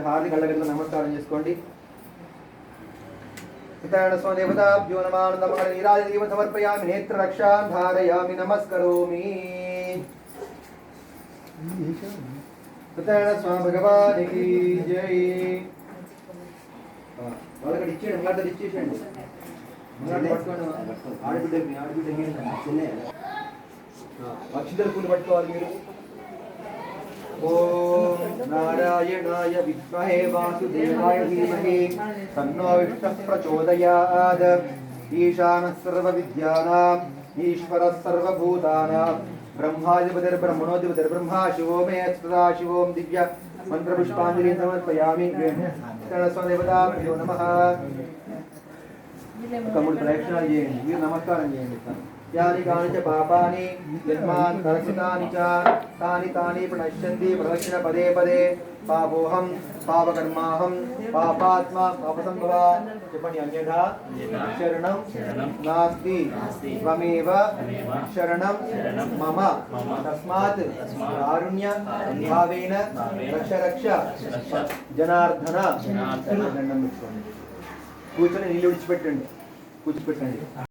హార్దిక కళ్ళగట్ల నమస్కారం చేసుకోండి. దేవతాభ్యో నమానందమహర నీరాజదీవ సమర్పయామి. నేత్రరక్షాన్ ధారయామి. నమస్కరోమి. సత్యనారాయణ స్వామి భగవానికి జై. వాళ్ళకి ఇచ్చేయండి, మళ్ళీ ఇచ్చేసేయండి. ఆడబిడ్డకి అక్షింతల పూలు పట్టుకోవాలి మీరు. ఓం నారాయణాయ విద్మహే వాసుదేవాయ ధీమహి తన్నో విష్ణుః ప్రచోదయాత్. ఈశానః సర్వవిద్యానాం ఈశ్వరః సర్వభూతానాం బ్రహ్మాధిపతిర్బ్రహ్మణోధిపతిర్బ్రహ్మా శివో మే సదా శివోం దివ్య మంత్రపుష్పాంజలిం సమర్పయామి. దేవతాభ్యో నమః. మూడు ప్రదక్షిణాలు చేయండి. మీరు నమస్కారం చేయండి. యాని కాని చ పాపాని యస్మాన్ కర్షితాని చ తాని తాని ప్రణశ్యంతి ప్రదక్షిణ పదే పదే. పాపోహం పాపకర్మాహం పాపాత్మా పాపసంభవ. చెప్పండి. అన్యథా శరణం నాస్తి త్వమేవ శరణం మమ తస్మాత్ కారుణ్య భావేన రక్ష రక్ష జనార్దన. దండం పెట్టుకోండి. కూర్చొని నీళ్ళు విడిచిపెట్టండి. కూర్చోపెట్టండి.